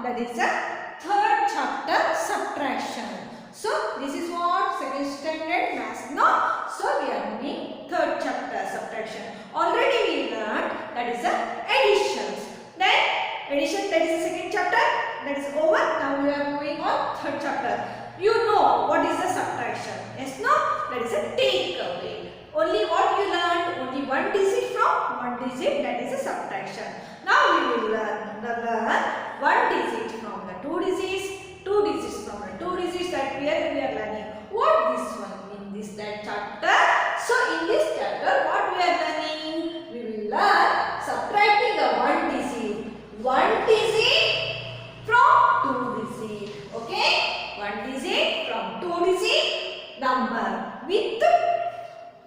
That is the third chapter, subtraction. So this is what second standard maths now. So we are doing third chapter, subtraction. Already we learned that is the additions. Then addition, that is the second chapter, that is over. Now we are moving on third chapter. You know what is the subtraction? Yes, no? That is a take away. Only what you learned, only one digit from one digit, that is a subtraction. Now we will learn one digit from the two digits from the two digits that we are learning. What this one in this that chapter? So in this chapter, what we are learning? We will learn subtracting the one digit from two digit. Okay? One digit from two digit number with,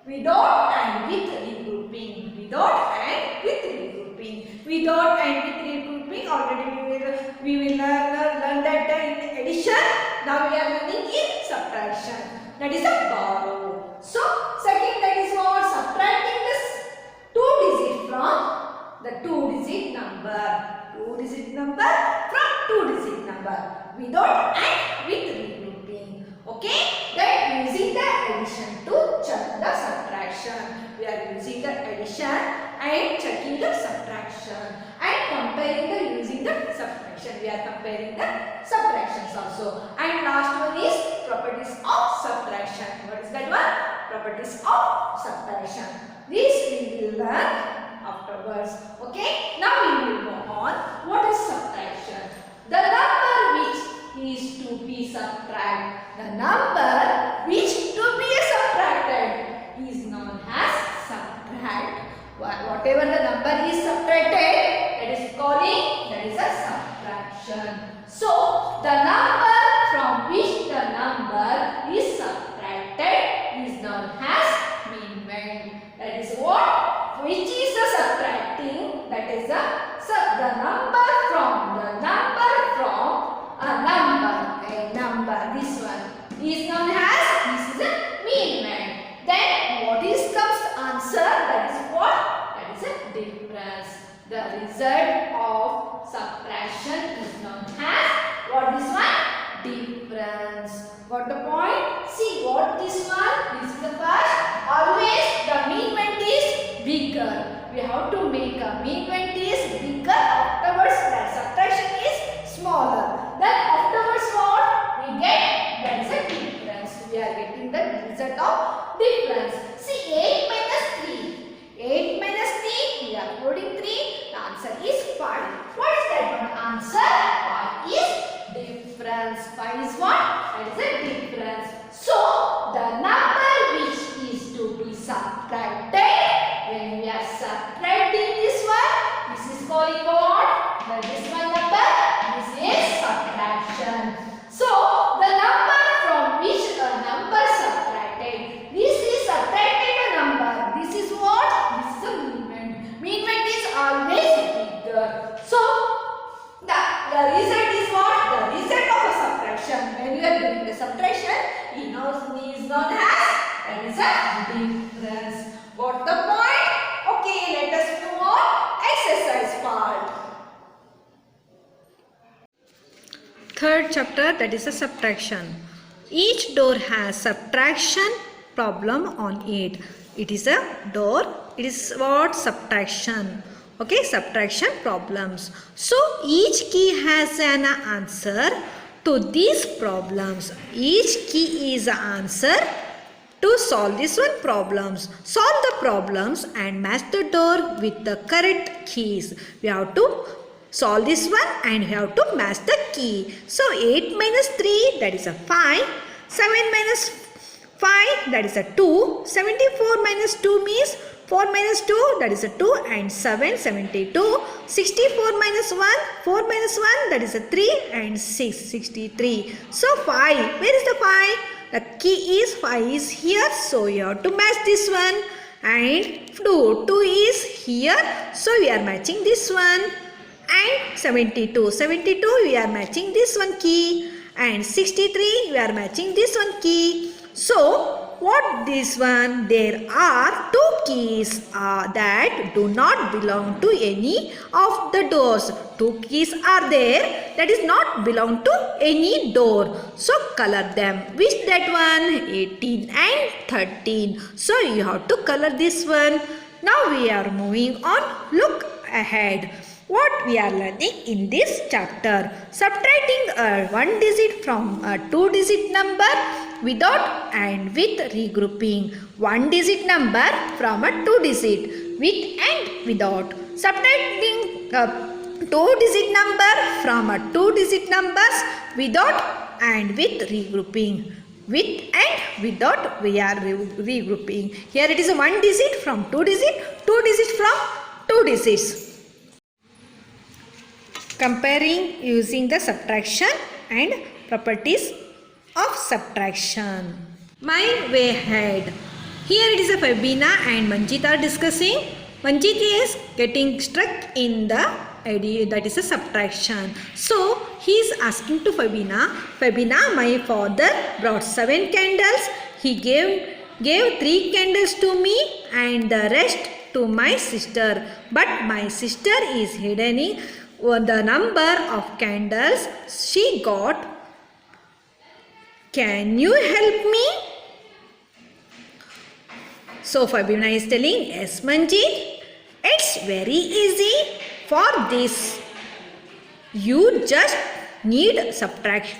without and with regrouping. Without and with regrouping. Without and with regrouping. Already we will learn that in addition. Now we are learning in subtraction. That is a borrow. So second, that is what? Subtracting this two digit from the two digit number. Two digit number from two digit number. Without and with regrouping. Okay? Then using the addition to check the subtraction. We are using the addition and checking the subtraction. And comparing the using the subtraction. We are comparing the subtractions also. And last one is properties of subtraction. What is that one? Properties of subtraction. This we will learn afterwards. Okay? Now we will go on. What is subtraction? The number which is to be subtracted. The number which to be subtracted is known as subtract. Whatever the number is subtracted, that is calling, that is a subtraction. So the number from which the number is subtracted is known as mean. That is what? Which is the subtracting? That is the number from a number. This one is known as, this is a mean. Then what is comes the answer? That is what? That is a difference. The result of subtraction is known as what? This one? Difference. Got the point? See what this one? This is the first. Always the mean is bigger. We have to make a mean is bigger. Afterwards the subtraction is smaller. Then afterwards what? We get, that is a difference. We are getting the result of difference. See 8 minus 3. 8 minus 3. We are putting 3. The answer is 5. What is that one answer? 5 is difference. 5 is what? That is a difference. So the number which is to be subtracted, when we are subtracting this one, this is calling what? This one number, this is subtraction. So the number from which a number subtracted, this is subtracted a number. This is what? This is a mean. Mean is always bigger. So the result is what? The result of a subtraction. When you are doing the subtraction, is known as, that is a difference. Got the point? Okay, let us move on. Exercise part. Third chapter, that is a subtraction. Each door has subtraction problem on it. It is a door. It is what? Subtraction. Okay, subtraction problems. So each key has an answer to these problems. Each key is an answer to solve this one problems. Solve the problems and match the door with the correct keys. We have to solve this one and we have to match the key. So 8 minus 3, that is a 5. 7 minus 5, that is a 2. 74 minus 2 means 4 minus 2, that is a 2, and 7, 72. 64 minus 1, 4 minus 1, that is a 3, and 6, 63. So 5, where is the 5? The key is 5 is here, so you have to match this one. And 2 is here, so we are matching this one. And 72 we are matching this one key. And 63 we are matching this one key. So what this one? There are two keys that do not belong to any of the doors. Two keys are there that is not belong to any door. So color them. Which that one? 18 and 13. So you have to color this one. Now we are moving on. Look ahead. What we are learning in this chapter? Subtracting a one digit from a two digit number without and with regrouping. One digit number from a two digit with and without. Subtracting a two digit number from a two digit numbers without and with regrouping. With and without we are regrouping. Here it is a one digit from two digit from two digits. Comparing using the subtraction and properties of subtraction. My way ahead. Here it is a Fabina and Manjit are discussing. Manjit is getting stuck in the idea that is a subtraction. So he is asking to Fabina, Fabina, my father brought 7 candles. He gave 3 candles to me and the rest to my sister. But my sister is hidden the number of candles she got. Can you help me? So Fabina is telling, yes Manjit, it's very easy for this. You just need subtract.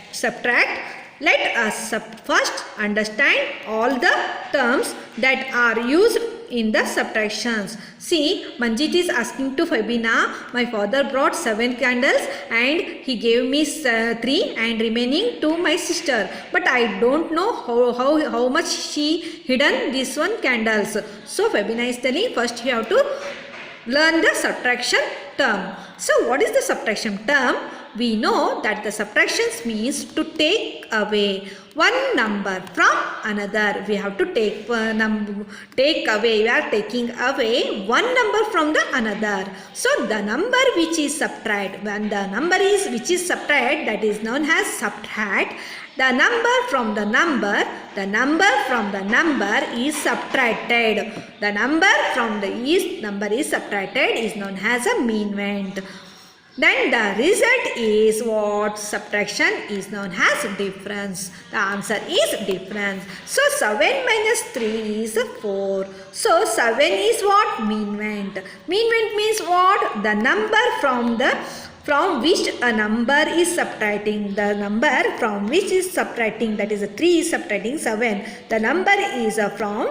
Let us first understand all the terms that are used in the subtractions. See, Manjit is asking to Fabina, my father brought 7 candles and he gave me 3 and remaining to my sister. But I don't know how much she hidden this one candles. So Fabina is telling, first you have to learn the subtraction term. So what is the subtraction term? We know that the subtractions means to take away one number from another. We have to take away. We are taking away one number from the another. So the number which is subtract, when the number is which is subtract, that is known as subtract. The number from the number is subtracted. The number from the number is subtracted is known as a meanwent. Then the result is what? Subtraction is known as difference. The answer is difference. So 7 minus 3 is 4. So 7 is what? Meanwent. Meanwent means what? The number from which a number is subtracting. The number from which is subtracting, that is a 3 is subtracting 7. The number is from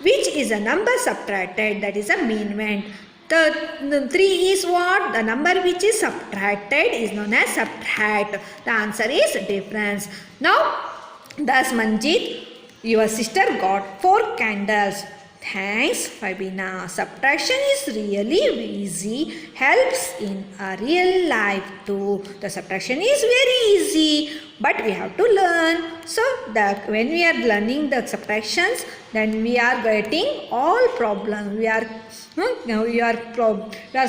which is a number subtracted, that is a meanwent. The 3 is what? The number which is subtracted is known as subtract. The answer is difference. Now, thus Manjit, your sister got 4 candles. Thanks Fabina. Subtraction is really easy. Helps in a real life too. The subtraction is very easy. But we have to learn. So when we are learning the subtractions, then we are getting all problems. We are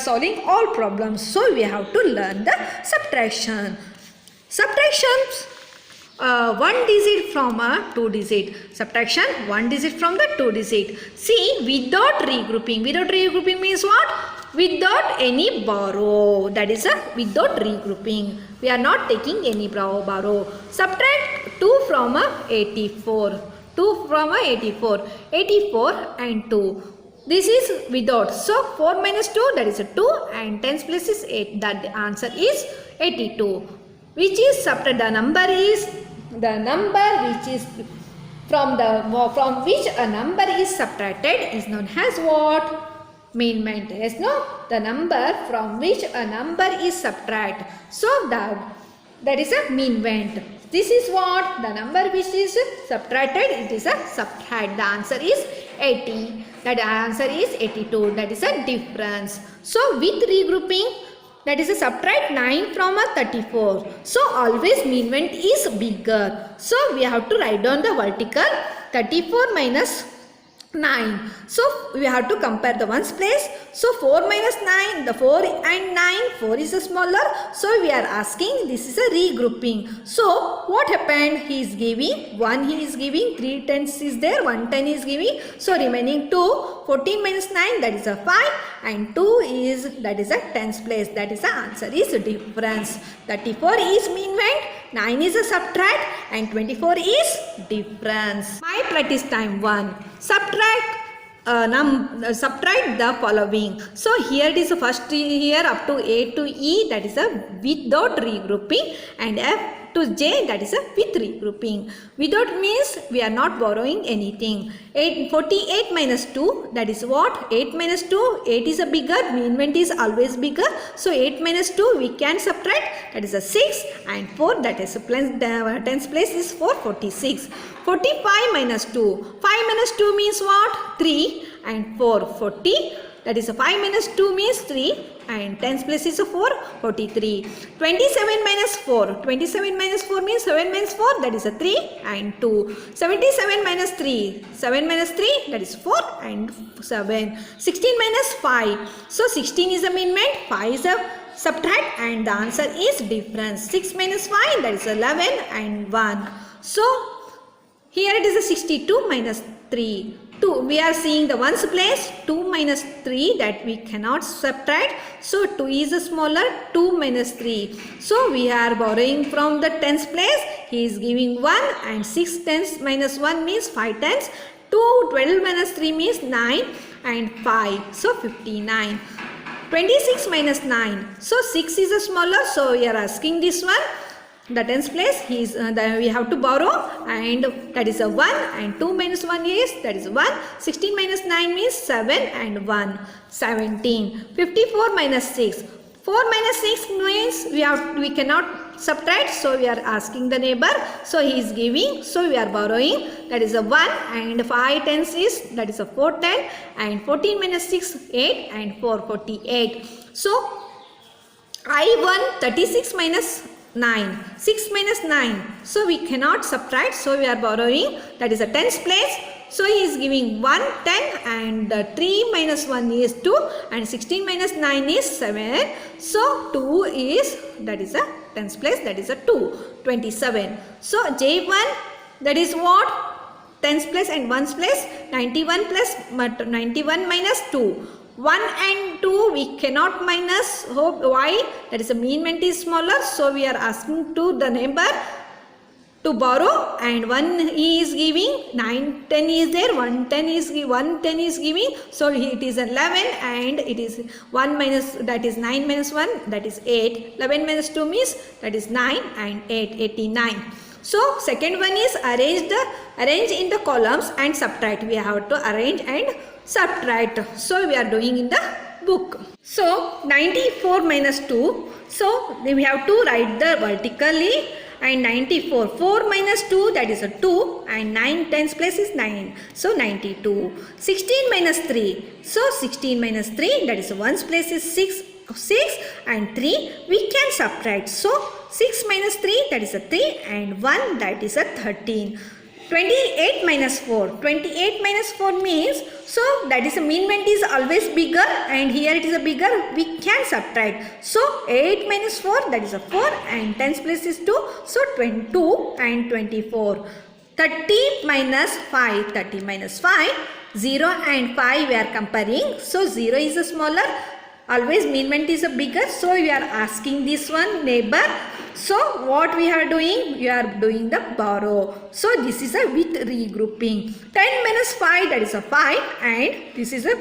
solving all problems. So we have to learn the subtraction. Subtractions. 1 digit from a 2 digit. Subtraction 1 digit from the 2 digit. See, without regrouping. Without regrouping means what? Without any borrow. That is without regrouping. We are not taking any borrow. Subtract 2 from a 84. 2 from a 84. 84 and 2. This is without. So 4 minus 2, that is a 2, and 10's place is 8. That the answer is 82. Which is subtract. The number is the number which is from which a number is subtracted is known as what? Meanwent. Yes, no? The number from which a number is subtracted. So that is a meanwent. This is what? The number which is subtracted, it is a subtract. The answer is 80. That answer is 82. That is a difference. So with regrouping, that is a subtract 9 from a 34. So always meanwent is bigger. So we have to write down the vertical. 34 minus 9. So we have to compare the ones place. So 4 minus 9, the 4 and 9, 4 is a smaller. So we are asking, this is a regrouping. So what happened? He is giving 1, he is giving 3 tens is there, 1 10 is giving. So remaining 2, 14 minus 9, that is a 5, and 2 is, that is a tens place. That is the answer is difference. 34 is mean went, 9 is a subtract, and 24 is difference. My practice time 1. Subtract the following. So here it is the first here up to A to E, that is a without regrouping, and F to J, that is a with regrouping. Without means we are not borrowing anything. 48 minus 2, that is what? 8 minus 2, 8 is a bigger, mean went is always bigger. So 8 minus 2 we can subtract, that is a 6, and 4, that is a tens place is 4, 46. 45 minus 2, 5 minus 2 means what? 3, and 4, 40. That is a 5 minus 2 means 3, and tens place is a 4, 43. 27 minus 4, 27 minus 4 means 7 minus 4, that is a 3 and 2. 77 minus 3, 7 minus 3, that is 4 and 7. 16 minus 5, so 16 is a mean went, 5 is a subtract, and the answer is difference. 6 minus 5, that is 11 and 1. So here it is a 62 minus 3. 2, we are seeing the ones place, 2 minus 3, that we cannot subtract. So 2 is a smaller, 2 minus 3. So we are borrowing from the tens place. He is giving 1, and 6 tens minus 1 means 5 tens. 2, 12 minus 3 means 9, and 5. So 59. 26 minus 9. So 6 is a smaller. So we are asking this one. The tens place we have to borrow, and that is a 1, and 2 minus 1 is, that is 1. 16 minus 9 means 7 and 1, 17. 54 minus 6, 4 minus 6 means we cannot subtract, so we are asking the neighbor. So he is giving, so we are borrowing, that is a 1, and 5 tens is, that is a 4 10, and 14 minus 6 8, and 4 48. So I1 36 minus 9, 6 minus 9, so we cannot subtract, so we are borrowing, that is a tens place. So he is giving 1 10, and 3 minus 1 is 2, and 16 minus 9 is 7. So 2 is, that is a tens place, that is a 2, 27. So J1, that is what? Tens place and ones place, 91 plus 91 minus 2. 1 and 2 we cannot minus. Why? That is a mean went is smaller. So we are asking to the neighbor to borrow, and 1 he is giving, 9 10 is there, 1 10 is giving. So it is 11, and it is 1 minus, that is 9 minus 1, that is 8. 11 minus 2 means, that is 9 and 8, 89. So second one is arrange in the columns and subtract. We have to arrange and subtract. So we are doing in the book. So 94 minus 2. So we have to write the vertically, and 94. 4 minus 2, that is a 2, and 9 tens place is 9. So 92. 16 minus 3. So 16 minus 3, that is ones place is 6, and 3 we can subtract. So 6 minus 3, that is a 3, and 1, that is a 13. 28 minus 4. 28 minus 4 means, so that is a mean went is always bigger, and here it is a bigger, we can subtract. So 8 minus 4, that is a 4, and tens place is 2, so 22 and 24. 30 minus 5. 30 minus 5, 0 and 5 we are comparing. So 0 is a smaller, always mean went is a bigger, so we are asking this one neighbor. So what we are doing? We are doing the borrow. So this is a with regrouping. 10 minus 5, that is a 5, and this is a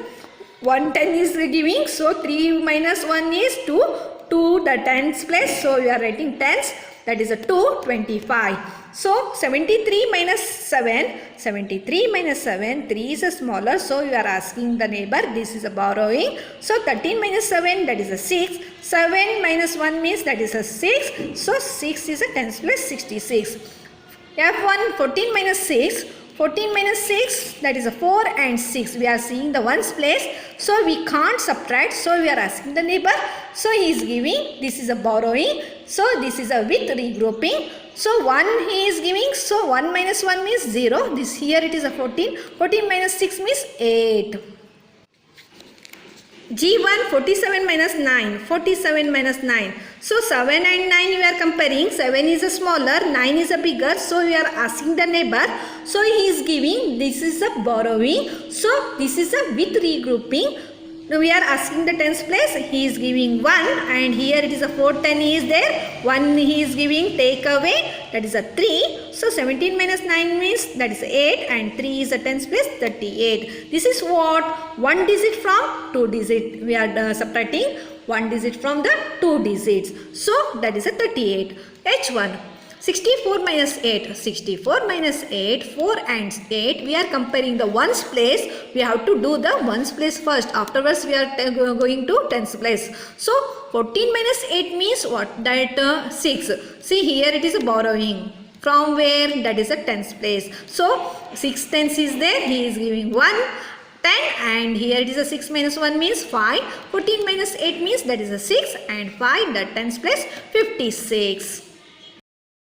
110 is giving. So 3 minus 1 is 2. 2 the tens place. So we are writing tens. That is a 2, 25. So 73 minus 7. 73 minus 7. 3 is a smaller. So you are asking the neighbor. This is a borrowing. So 13 minus 7. That is a 6. 7 minus 1 means that is a 6. So 6 is a tens place, 66. F1 14 minus 6. 14 minus 6, that is a 4 and 6. We are seeing the ones place. So we can't subtract. So we are asking the neighbor. So he is giving. This is a borrowing. So this is a with regrouping. So 1 he is giving. So 1 minus 1 means 0. This here it is a 14. 14 minus 6 means 8. G1 47 minus 9. 47 minus 9. So 7 and 9 we are comparing. 7 is a smaller, 9 is a bigger. So we are asking the neighbor. So he is giving. This is a borrowing. So this is a with regrouping. Now we are asking the tens place. He is giving 1 and here it is a 4 10 is there. 1 he is giving take away. That is a 3. So 17 minus 9 means that is 8 and 3 is a tens place 38. This is what? 1 digit from 2 digit. We are subtracting 1 digit from the 2 digits. So that is a 38. H1. 64 minus 8. 64 minus 8. 4 and 8. We are comparing the ones place. We have to do the ones place first. Afterwards we are going to tens place. So 14 minus 8 means what? That 6. See here it is a borrowing. From where? That is a tens place. So 6 tens is there. He is giving 1. 10 and here it is a 6 minus 1 means 5. 14 minus 8 means that is a 6 and 5 the tens place 56.